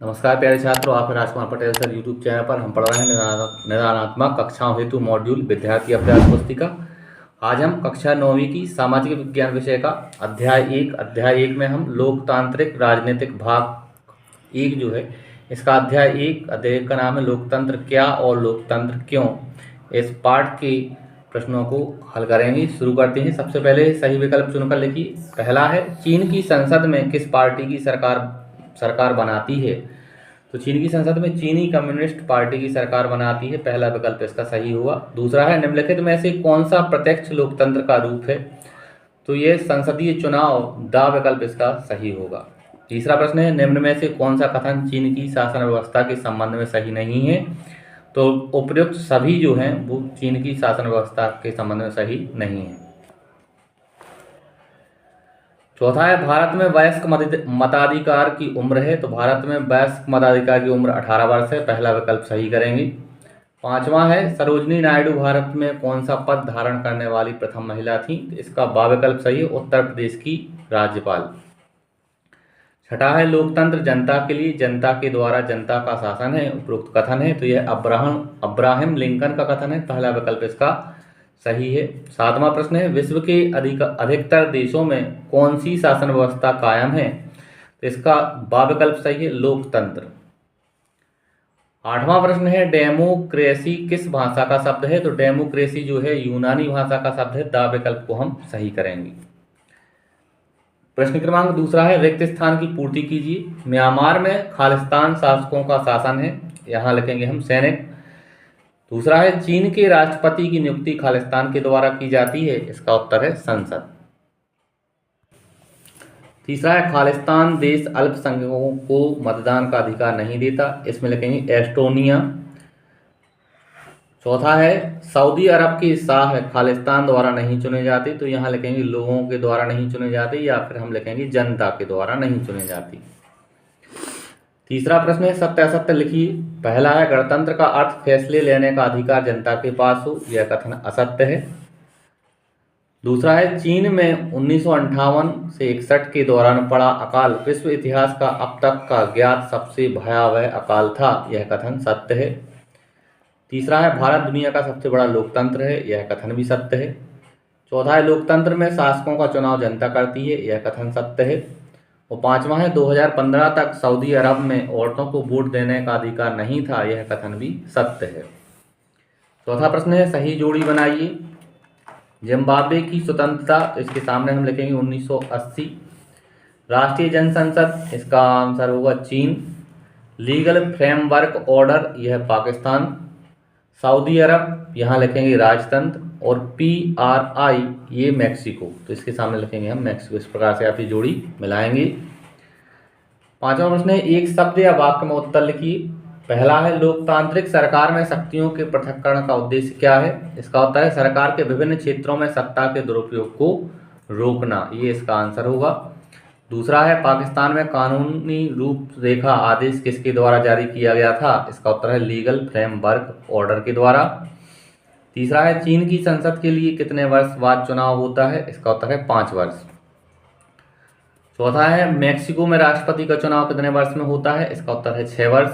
नमस्कार प्यारे छात्रों, आप Rajkumar Patel sir YouTube channel पर हम पढ़ रहे हैं निदानात्मक कक्षाओं हेतु मॉड्यूल विद्यार्थी अभ्यास पुस्तिका। आज हम कक्षा 9वीं की सामाजिक विज्ञान विषय का अध्याय 1 में हम लोकतांत्रिक राजनीतिक भाग 1 जो है इसका अध्याय 1 का नाम है लोकतंत्र क्या और लोकतंत्र क्यों। इस पाठ के प्रश्नों को हल करेंगे। शुरू करते हैं। सबसे पहले सही विकल्प चुनकर लिखिए। पहला है चीन की संसद में किस पार्टी की सरकार बनाती है। तो चीन की संसद में चीनी कम्युनिस्ट पार्टी की सरकार बनाती है। पहला विकल्प इसका सही हुआ। दूसरा है निम्नलिखित में से कौन सा प्रत्यक्ष लोकतंत्र का रूप है। तो ये संसदीय चुनाव दा विकल्प इसका सही होगा। तीसरा प्रश्न है निम्न में से कौन सा कथन चीन की शासन व्यवस्था के संबंध में सही नहीं है। तो उपयुक्त सभी जो हैं वो चीन की शासन व्यवस्था के संबंध में सही नहीं है। चौथा है भारत में वयस्क मताधिकार की उम्र है। तो भारत में वयस्क मताधिकार की उम्र 18 वर्ष है। पहला विकल्प सही करेंगे। पांचवा है सरोजनी नायडू भारत में कौन सा पद धारण करने वाली प्रथम महिला थी। इसका बा विकल्प सही है, उत्तर प्रदेश की राज्यपाल। छठा है लोकतंत्र जनता के लिए, जनता के द्वारा जनता का शासन है, उपरोक्त कथन है। तो यह अब्राहम लिंकन का कथन है। पहला विकल्प इसका सही है। सातवां प्रश्न है विश्व के अधिकतर देशों में कौन सी शासन व्यवस्था कायम है। तो इसका बा विकल्प सही है, लोकतंत्र। आठवां प्रश्न है डेमोक्रेसी किस भाषा का शब्द है। तो डेमोक्रेसी जो है यूनानी भाषा का शब्द है। दा विकल्प को हम सही करेंगे। प्रश्न क्रमांक दूसरा है रिक्त स्थान की पूर्ति कीजिए। म्यांमार में खालिस्तान शासकों का शासन है। यहाँ लिखेंगे हम सैनिक। दूसरा है चीन के राष्ट्रपति की नियुक्ति खालिस्तान के द्वारा की जाती है। इसका उत्तर है संसद। तीसरा है खालिस्तान देश अल्पसंख्यकों को मतदान का अधिकार नहीं देता। इसमें लिखेंगे एस्टोनिया। चौथा है सऊदी अरब के शाह खालिस्तान द्वारा नहीं चुने जाते। तो यहाँ लिखेंगे लोगों के द्वारा नहीं चुने जाते, या फिर हम लिखेंगे जनता के द्वारा नहीं चुने जाती। तीसरा प्रश्न है सत्य असत्य लिखिए। पहला है गणतंत्र का अर्थ फैसले लेने का अधिकार जनता के पास हो। यह कथन असत्य है। दूसरा है चीन में 1958 से 61 के दौरान पड़ा अकाल विश्व इतिहास का अब तक का ज्ञात सबसे भयावह अकाल था। यह कथन सत्य है। तीसरा है भारत दुनिया का सबसे बड़ा लोकतंत्र है। यह कथन भी सत्य है। चौथा है लोकतंत्र में शासकों का चुनाव जनता करती है। यह कथन सत्य है। और पांचवा है 2015 तक सऊदी अरब में औरतों को वोट देने का अधिकार नहीं था। यह कथन भी सत्य है। चौथा प्रश्न है सही जोड़ी बनाइए। जिम्बाब्वे की स्वतंत्रता, तो इसके सामने हम लिखेंगे 1980। राष्ट्रीय जनसंसद, इसका आंसर होगा चीन। लीगल फ्रेमवर्क ऑर्डर, यह पाकिस्तान। सऊदी अरब, यहाँ लिखेंगे राजतंत्र। और PRI, ये मैक्सिको। तो इसके सामने लिखेंगे हम मैक्सिको। इस प्रकार से आप ये जोड़ी मिलाएंगे। पांचवा प्रश्न है एक शब्द या वाक्य में उत्तर लिखिए। पहला है लोकतांत्रिक सरकार में शक्तियों के पृथक्करण का उद्देश्य क्या है। इसका उत्तर है सरकार के विभिन्न क्षेत्रों में सत्ता के दुरुपयोग को रोकना। ये इसका आंसर होगा। दूसरा है पाकिस्तान में कानूनी रूपरेखा आदेश किसके द्वारा जारी किया गया था। इसका उत्तर है लीगल फ्रेमवर्क ऑर्डर के द्वारा। तीसरा है चीन की संसद के लिए कितने वर्ष बाद चुनाव होता है। इसका उत्तर है 5 वर्ष। चौथा है मैक्सिको में राष्ट्रपति का चुनाव कितने वर्ष में होता है। इसका उत्तर है 6 वर्ष।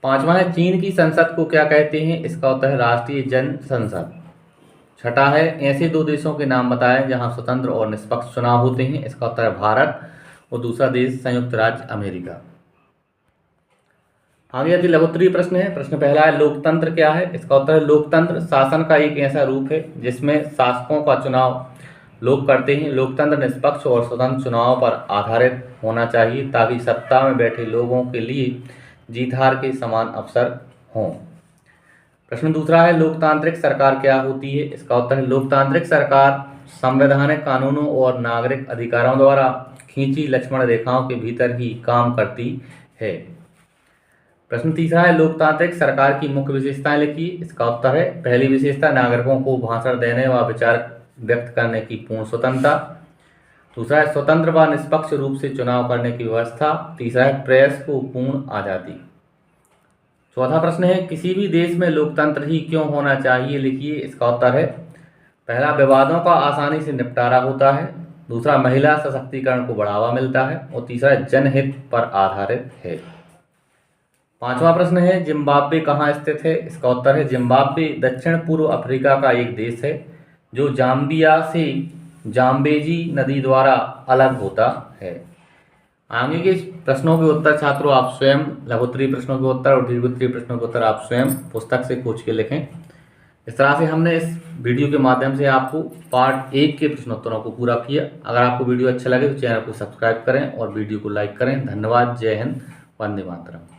पांचवा है चीन की संसद को क्या कहते हैं। इसका उत्तर है राष्ट्रीय जन संसद। छठा है ऐसे 2 देशों के नाम बताएं जहां स्वतंत्र और निष्पक्ष चुनाव होते हैं। इसका उत्तर है भारत और दूसरा देश संयुक्त राज्य अमेरिका। आगे अति लघुत्तरीय प्रश्न है। प्रश्न पहला है लोकतंत्र क्या है। इसका उत्तर है लोकतंत्र शासन का एक ऐसा रूप है जिसमें शासकों का चुनाव लोग करते हैं। लोकतंत्र निष्पक्ष और स्वतंत्र चुनाव पर आधारित होना चाहिए ताकि सत्ता में बैठे लोगों के लिए जीत हार के समान अवसर हों। प्रश्न दूसरा है लोकतांत्रिक सरकार क्या होती है। इसका उत्तर है लोकतांत्रिक सरकार संवैधानिक कानूनों और नागरिक अधिकारों द्वारा खींची लक्ष्मण रेखाओं के भीतर ही काम करती है। प्रश्न तीसरा है लोकतांत्रिक सरकार की मुख्य विशेषताएं लिखिए। इसका उत्तर है पहली विशेषता नागरिकों को भाषण देने व विचार व्यक्त करने की पूर्ण स्वतंत्रता। दूसरा है स्वतंत्र व निष्पक्ष रूप से चुनाव करने की व्यवस्था। तीसरा है प्रेस को पूर्ण आज़ादी। चौथा प्रश्न है किसी भी देश में लोकतंत्र ही क्यों होना चाहिए लिखिए। इसका उत्तर है पहला विवादों का आसानी से निपटारा होता है। दूसरा महिला सशक्तिकरण को बढ़ावा मिलता है, और तीसरा जनहित पर आधारित है। पांचवा प्रश्न है जिम्बाब्वे कहाँ स्थित है? इसका उत्तर है जिम्बाब्वे दक्षिण पूर्व अफ्रीका का एक देश है जो जाम्बिया से जाम्बेजी नदी द्वारा अलग होता है। आगे के प्रश्नों के उत्तर छात्रों आप स्वयं, लघुत्तरीय प्रश्नों के उत्तर और दीर्घोत्तरीय प्रश्नों के उत्तर आप स्वयं पुस्तक से खोज के लिखें। इस तरह से हमने इस वीडियो के माध्यम से आपको पार्ट 1 के प्रश्नोत्तरों को पूरा किया। अगर आपको वीडियो अच्छा लगे तो चैनल को सब्सक्राइब करें और वीडियो को लाइक करें। धन्यवाद। जय हिंद। वंदे मातरम।